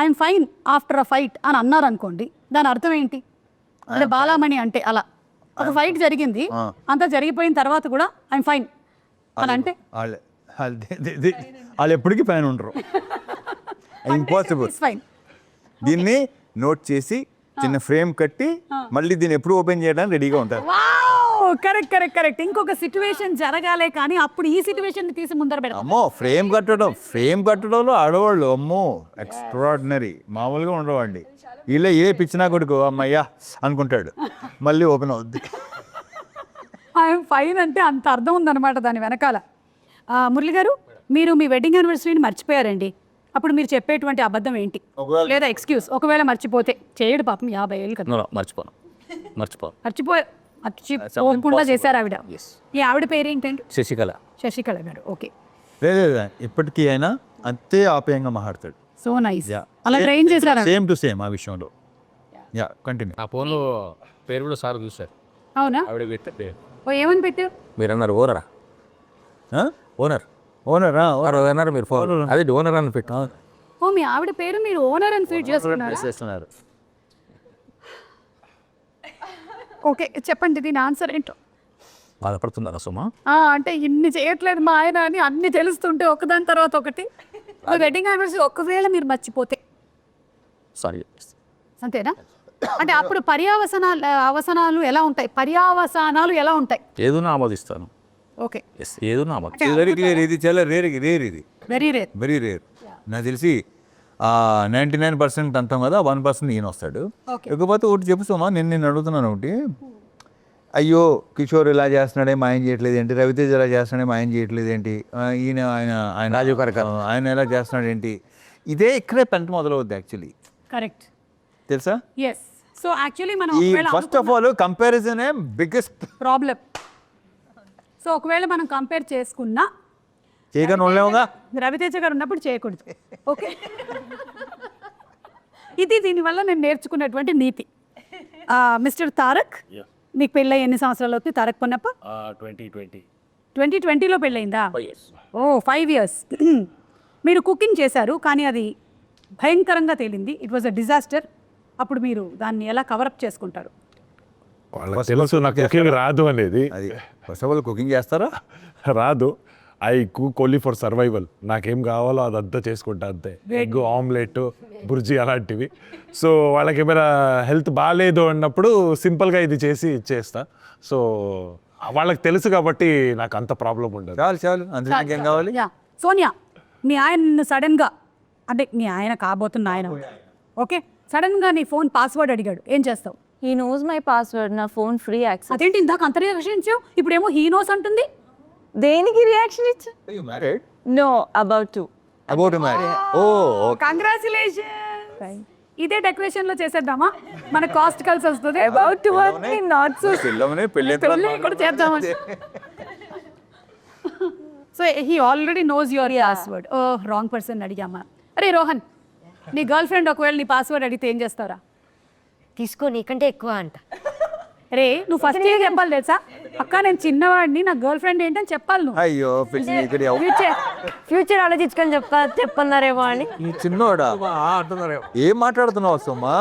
I'm fine after a fight అని అన్నారు అనుకోండి, దాని అర్థం ఏంటి? అంటే బాలామణి అంటే అలా ఒక ఫైట్ జరిగింది, అంతా జరిగిపోయిన తర్వాత కూడా ఐఎమ్ ఫైన్ అని అంటే వాళ్ళు ఎప్పటికీ పైన ఉండరు. ఇంపాసిబుల్. ఫైన్. దీన్ని నోట్ చేసి చిన్న ఫ్రేమ్ కట్టి మళ్ళీ దీన్ని ఎప్పుడు ఓపెన్ చేయడానికి రెడీగా ఉంటారు. Correct correct correct. ఇంకొక సిచ్యువేషన్ జరగాలే కానీ అప్పుడు ఈ సిచ్యువేషన్ తీసి ముందర పెడతాం. అమ్మో, ఫ్రేమ్ కట్టడంలో ఆడవాళ్ళు అమ్మో ఎక్స్ట్రాడినరీ, మామూలుగా ఉండవండి. వీళ్ళే ఏ పిచ్చినా కొడుకు అమ్మయ్యా అనుకుంటాడు, మళ్ళీ ఓపెన్ అవుద్ది. ఐఎమ్ ఫైన్ అంటే అంత అర్థం ఉందన్నమాట దాని వెనకాల. మురళి గారు, మీరు మీ వెడ్డింగ్ యానివర్సరీని మర్చిపోయారండి, అప్పుడు మీరు చెప్పేటువంటి అబద్ధం ఏంటి, లేదా ఎక్స్క్యూజ్? ఒకవేళ మర్చిపోతే, చేయడు పాపం 50 ఏళ్ళు కదా. మర్చిపోకుండా చేశారు ఆవిడ. ఈ ఆవిడ పేరు ఏంటంటే శశికళ గారు. ఓకే, లేదా ఇప్పటికీ అయినా అంతే ఆప్యాయంగా మాట్లాడతాడు. So nice. అలా ట్రైన్ చేశారు. సేమ్ టు సేమ్ ఆ విషయంలో. Yeah, continue. ఆ ఫోన్లో పేరు కూడా సార్ చూసారు. అవునా? ఆవిడ పెట్టే పేరు ఓ, ఏమని పెట్టారు? మీరు అన్నారు ఓనరా, ఓనర్ ఓనరా అన్నారు మీరు ఫోన్, అదే ఓనర్ అని పెట్టు. ఓ, మీ ఆవిడ పేరు మీరు ఓనర్ అని ఫీడ్ చేస్తున్నారు. ఓకే, చెప్పండి దీని ఆన్సర్ ఏంటో. బాధపడుతున్నారా సుమా? అంటే ఇన్ని చేయట్లేదు మా ఆయన అని అన్ని తెలుస్తుంటే ఒకదాని తర్వాత ఒకటి. వెడ్డింగ్ యానివర్సరీ ఒకవేళ మీరు సారీ అంతేనా? అంటే అప్పుడు అవసనాలు ఎలా ఉంటాయి? పర్యావసానాలు ఎలా ఉంటాయి? ఏదైనా ఆమోదిస్తాను. ఓకే, ఏదైనా ఇది చాలా రేర్, ఇది వెరీ రేర్. నాకు తెలిసి 99% అంటాం కదా, 1% ఈయన వస్తాడు. ఇకపోతే ఒకటి చెప్పుతామా, నేను అడుగుతున్నాను ఒకటి. అయ్యో కిషోర్ ఇలా చేస్తున్నాడే మా ఆయన చేయట్లేదు ఏంటి, రవితేజ ఇలా చేస్తున్నాడే మా ఆయన చేయట్లేదు ఏంటి, ఆయన రాజీవ్ కనకాల ఆయన ఎలా చేస్తున్నాడు ఏంటి, ఇదే ఇక్కడే పెంట మొదలవుద్ది యాక్చువల్లీ. కరెక్ట్, తెలుసా? ఎస్. సో యాక్చువల్లీ మనం first of all comparison biggest problem. So ఒకవేళ మనం కంపేర్ చేసుకున్నా చేయగానే ఉండలేముగా, రవితేజ గారు ఉన్నప్పుడు చేయకూడదు. ఓకే, ఇది దీనివల్ల నేను నేర్చుకున్నటువంటి నీతి. మిస్టర్ తారక్, నీకు పెళ్ళి ఎన్ని సంవత్సరాలు అవుతుంది తారక్ పొన్నప్ప? 2020లో పెళ్ళయిందా? ఓ, 5 years. మీరు కుకింగ్ చేశారు కానీ అది భయంకరంగా తేలింది, ఇట్ వాజ్ అ డిజాస్టర్. అప్పుడు మీరు దాన్ని ఎలా కవరప్ చేసుకుంటారు? వాళ్ళకి తెలుసు నాకు కుకింగ్ రాదు అనేది. అది ఫస్ట్ ఆఫ్ ఆల్ కుకింగ్ చేస్తారా? రాదు. I cook only for survival. నాకేం కావాలో అదంతా చేసుకుంటా అంతే. ఎగ్ ఆమ్లెట్, బుర్జీ అలాంటివి. సో వాళ్ళకి ఏమైనా హెల్త్ బాగాలేదు అన్నప్పుడు సింపుల్గా ఇది చేసి ఇచ్చేస్తా. సో వాళ్ళకి తెలుసు కాబట్టి నాకు అంత ప్రాబ్లం ఉండదు. చాలు అందుకే ఏం కావాలి? సోనియా, మీ ఆయన సడన్గా, అంటే మీ ఆయన కాబోతున్న ఆయన, ఓకే, సడన్గా నీ ఫోన్ పాస్వర్డ్ అడిగాడు, ఏం చేస్తావు? He knows my password, నా ఫోన్ ఫ్రీ యాక్సెస్. అదేంటి ఇందాక అంత రియాక్షన్ ఇచ్చావు, ఇప్పుడేమో హీ నోస్ అంటుంది. దేనికి రియాక్షన్ ఇచ్చా? You married? No, about to. About to marry. Oh, congratulation. ఇదే డెకరేషన్ లో చేసేద్దామా, మన కాస్ట్ కలిసి వస్తుంది. About to అంటే not so. పెళ్ళి కూడా చేద్దామని. So he already knows your password. ఓ, రాంగ్ పర్సన్ అడిగామా. అరే రోహన్, నీ గర్ల్ ఫ్రెండ్ ఒకవేళ నీ పాస్వర్డ్ అడిగితే ఏం చేస్తారా? తీసుకో, నీకంటే ఎక్కువ అంట. రే, నువ్వు ఫస్ట్ ఏం చెప్పాలి తెలుసా? అక్క నేను చిన్నవాడిని, నా గర్ల్ ఫ్రెండ్ ఏంటని చెప్పాలి నువ్వు. అయ్యో, ఫ్యూచర్ ఆలోచించుకొని చెప్పన్నారేమో అని. ఈ చిన్నోడా ఏం మాట్లాడుతున్నావు సోమా?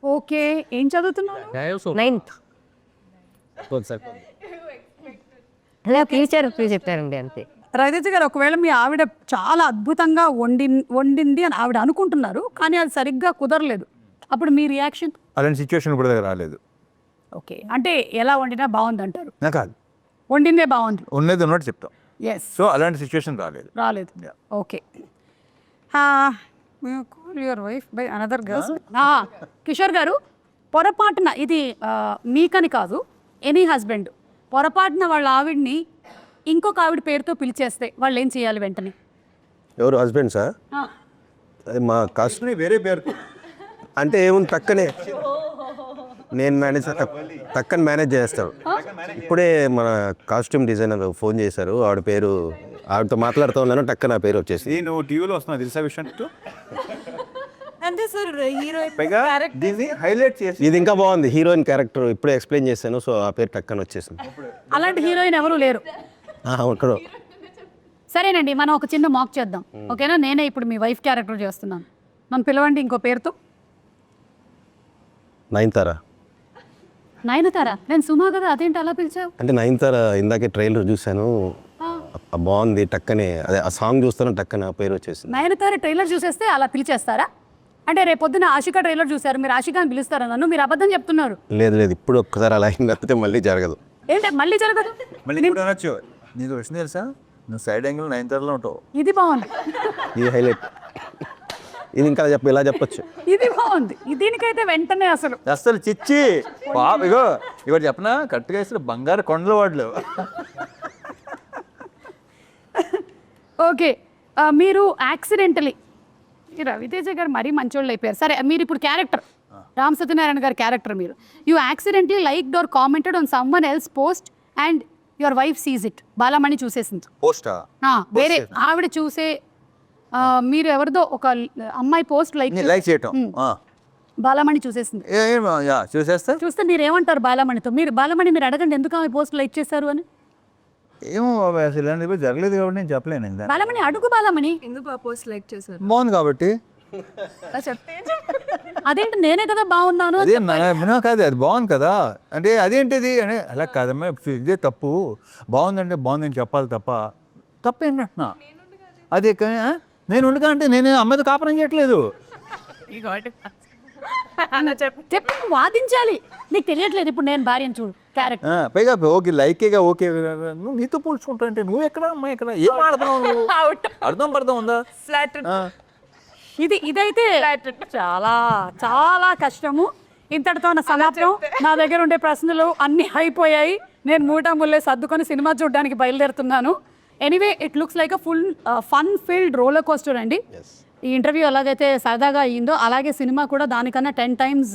ఓకే, ఏం చదువుతున్నావు? 9th. అలా ఫ్యూచర్ చెప్పారండి అంతే. రవితేజ గారు, ఒకవేళ మీ ఆవిడ చాలా అద్భుతంగా వండింది అని ఆవిడ అనుకుంటున్నారు, కానీ అది సరిగ్గా కుదరలేదు, అప్పుడు మీ రియాక్షన్? అలాంటి సిచ్యువేషన్ ఇప్పుడు దగ్గర రాలేదు. ఓకే, అంటే ఎలా వండినా బాగుంది అంటారు, నా కాదు, వండిందే బాగుంది, ఉన్నది ఉన్నట్టు చెప్తాం. ఎస్, సో అలాంటి సిచ్యువేషన్ రాలేదు. రాలేదు. Okay, your wife by another girls. Kishore గారు, పొరపాటున ఇది మీకని కాదు, ఎనీ హస్బెండ్ పొరపాటున వాళ్ళ ఆవిడ్ని ఇంకొక ఆవిడ పేరుతో పిలిచేస్తే వాళ్ళు ఏం చేయాలి వెంటనే? ఎవరు హస్బెండ్సా? మా కాస్ట్ వేరే పేరు అంటే ఏముంది, టక్కనే నేను మేనేజ్ టక్కని మేనేజ్ చేస్తాడు. ఇప్పుడే మన కాస్ట్యూమ్ డిజైనర్ ఫోన్ చేశారు, ఆవిడతో మాట్లాడుతూ ఉన్నాను, టక్క నా పేరు వచ్చేసి. నువ్వు టీవీలో వస్తున్నా తెలుసా విషయం? అంటే సార్ హీరో పైగా దీన్ని హైలైట్ చేసి ఇది ఇంకా బాగుంది, హీరోయిన్ క్యారెక్టర్ ఇప్పుడే ఎక్స్ప్లెయిన్ చేశాను, సో ఆ పేరు టక్కని వచ్చేసింది. అలాంటి హీరోయిన్ ఎవరు లేరు. ఇక్కడ సరేనండి, మనం ఒక చిన్న మాక్ చేద్దాం, ఓకేనా? నేనే ఇప్పుడు మీ వైఫ్ క్యారెక్టర్ చేస్తున్నాను, నన్ను పిలవండి ఇంకో పేరుతో. నయనతారా. నయనతారా? నేను సుమా కదా, అదేంటి అలా పిలిచావు? అంటే నయనతారా ఇందాకే ట్రైలర్ చూశాను, బాగుంది, టక్కనే అదే ఆ సాంగ్ చూస్తాను, టక్కనే ఆ పేరు వచ్చేసింది. నయనతార ట్రైలర్ చూసేస్తే అలా పిలిచేస్తారా? అంటే రేపు పొద్దున ఆషికా ట్రైలర్ చూసారు, మీరు ఆషికా అని పిలుస్తారా నన్ను? మీరు అబద్ధం చెప్తున్నారు. లేదు లేదు, ఇప్పుడు ఒక్కసారి అలా అయినట్టు మళ్ళీ జరగదు. ఏంటి మళ్ళీ జరగదు? మళ్ళీ ఇప్పుడు అనొచ్చు, నీకు విషయం తెలుసా, నువ్వు సైడ్ యాంగిల్ 9 ఉంటావు. ఇది బాగుంది, ఇది హైలైట్, ఇది ఇంకా ఇలా చెప్పొచ్చు. ఇది బాగుంది, దీనికైతే వెంటనే అసలు చిచ్చి ఇగో ఇవాడు చెప్పనా, కరెక్ట్గా వేసిన బంగారు కొండల వాడులు. ఓకే, మీరు యాక్సిడెంటలీ, రవితేజ గారు మరీ మంచోళ్ళు అయిపోయారు. సరే, మీరు ఇప్పుడు క్యారెక్టర్ రామ్ సత్యనారాయణ గారి క్యారెక్టర్, మీరు you accidentally liked or commented on someone else post and your wife sees it. Balamani చూసేసింది. పోస్టా? వేరే ఆవిడ చూసే, మీరు ఎవరిదో ఒక అమ్మాయి పోస్ట్ లైక్ చేయటం బాలమణి చూసేసింది. చూస్తే మీరు ఏమంటారు బాలమణితో? బాలమణి మీరు అడగండి, ఎందుకు ఆమె పోస్ట్ లైక్ చేశారు అని. ఏమో అసలు ఇలాంటి జరగలేదు కాబట్టి నేను చెప్పలేను. బాలమణి అడుగు, బాలమణి ఎందుకు ఆ పోస్ట్ లైక్ చేశారు? బాగుంది కాబట్టి. అదేంటి, నేనే కదా బాగున్నాను. అదే కాదు, అది బాగుంది కదా అంటే అదేంటిది అని. అలా కాదమ్మా, ఇదే తప్పు, బాగుందంటే బాగుందని చెప్పాలి తప్ప తప్పేంటంటున్నా. అదే నేను ఉండగా అంటే నేను అమ్మాయితో కాపురం చేయట్లేదు. చెప్పి వాదించాలి, నీకు తెలియట్లేదు. ఇప్పుడు నేను భార్యను చూడు క్యారెక్టర్, పైగా ఓకే లైకేగా ఓకే, నువ్వు నీతో పోల్చుకుంటా అంటే నువ్వు ఎక్కడ అమ్మాయి ఎక్కడ, ఏం ఆడుతున్నావు, అర్థం పడతాం ఉందా? ఇదైతే చాలా చాలా కష్టము. ఇంతటితో నా సమాప్తం. నా దగ్గర ఉండే ప్రశ్నలు అన్నీ అయిపోయాయి. నేను మూటా ముల్లే సర్దుకొని సినిమా చూడడానికి బయలుదేరుతున్నాను. Anyway, it looks like a full fun field roller coaster అండి. ఈ ఇంటర్వ్యూ ఎలాగైతే సరదాగా అయ్యిందో అలాగే సినిమా కూడా దానికన్నా 10 times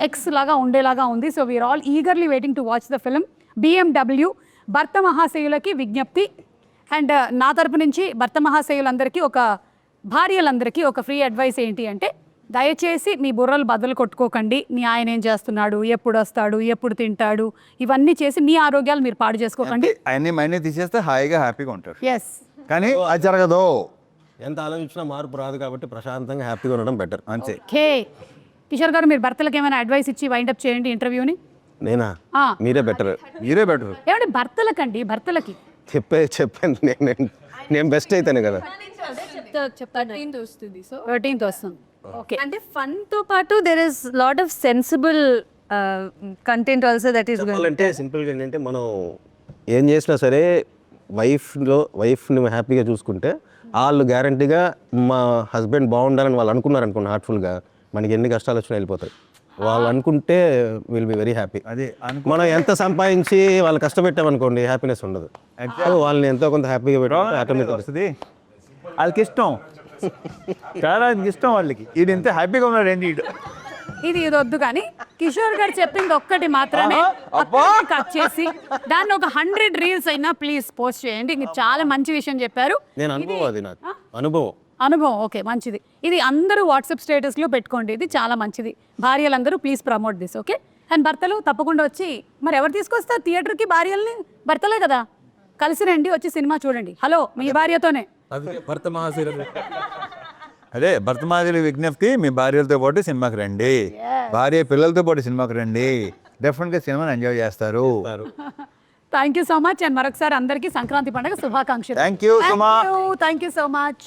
ఎక్స్ లాగా ఉండేలాగా ఉంది. So we are all eagerly waiting to watch the film. BMW భర్త మహాశయులకి విజ్ఞప్తి, అండ్ నా తరపు నుంచి భర్త మహాశయులందరికీ, భార్యలందరికీ ఒక ఫ్రీ అడ్వైస్ ఏంటి అంటే, దయచేసి మీ బుర్రలు బదులు కొట్టుకోకండి. మీ ఆయన ఏం చేస్తున్నాడు, ఎప్పుడు వస్తాడు, ఎప్పుడు తింటాడు, ఇవన్నీ చేసి మీ ఆరోగ్యాలు మీరు పాడు చేసుకోకండి. అన్ని మైండ్ తీసేస్తే హాయిగా హ్యాపీగా ఉంటారు. ఎస్, కానీ అది జరగదు. ఎంత ఆలోచించినా మార్పు రాదు కాబట్టి ప్రశాంతంగా హ్యాపీగా ఉండడం బెటర్ అంతే. ఓకే కిషోర్ గారు, మీరు భర్తలకు ఏమైనా అడ్వైస్ ఇచ్చి వైండప్ చేయండి ఇంటర్వ్యూని. నేనా? మీరే బెటర్. ఏమంటే భర్తలకండి, భర్తలకి చెప్పాను నేను బెస్ట్ అయితేనే కదా. 13th వస్తుంది. ఓకే, అంటే ఫన్ తో పాటు there is lot of sensible content also that is going. అంటే సింపుల్గా ఏంటంటే, మనం ఏం చేసినా సరే వైఫ్ని హ్యాపీగా చూసుకుంటే వాళ్ళు గ్యారంటీగా మా హస్బెండ్ బాగుండాలని వాళ్ళు అనుకున్నారనుకోండి హార్ట్ఫుల్గా, మనకి ఎన్ని కష్టాలు వచ్చినా వెళ్ళిపోతాయి. వాళ్ళు అనుకుంటే విల్ బి వెరీ హ్యాపీ. అదే మనం ఎంత సంపాదించి వాళ్ళు కష్టపెట్టామనుకోండి హ్యాపీనెస్ ఉండదు. వాళ్ళని ఎంతో కొంత హ్యాపీగా పెట్టాలి వస్తుంది. వాళ్ళకి ఇష్టం, చాలా ఇష్టం వాళ్ళకి. ఇది ఎంత హ్యాపీగా ఉన్నాడు ఏంటి ఇది వద్దు. కానీ కిషోర్ గారు చెప్పింది ఒక్కటి మాత్రమే కట్ చేసి దాన్ని ఒక 100 reels అయినా ప్లీజ్ పోస్ట్ చేయండి. మీరు చాలా మంచి విషయం చెప్పారు. నేను అనుభవం, అది నాకు అనుభవం. ఓకే, మంచిది. ఇది అందరూ వాట్సాప్ స్టేటస్లో పెట్టుకోండి, ఇది చాలా మంచిది. భార్యలందరూ please promote this. Okay, and భర్తలు తప్పకుండా వచ్చి, మరి ఎవరు తీసుకొస్తారు థియేటర్కి భార్యల్ని? భర్తలే కదా, కలిసి రండి, వచ్చి సినిమా చూడండి. హలో, మీ భార్యతోనే. భర్త మహాశీల అదే భర్త మహాశయుల విజ్ఞప్తి, మీ భార్యలతో పాటు సినిమాకి రండి, భార్య పిల్లలతో పాటు సినిమాకి రండి. డెఫినెట్గా సినిమాని ఎంజాయ్ చేస్తారు. Thank you so much and మరొకసారి అందరికీ సంక్రాంతి పండుగ శుభాకాంక్షలు thank you Suma. Thank you so much.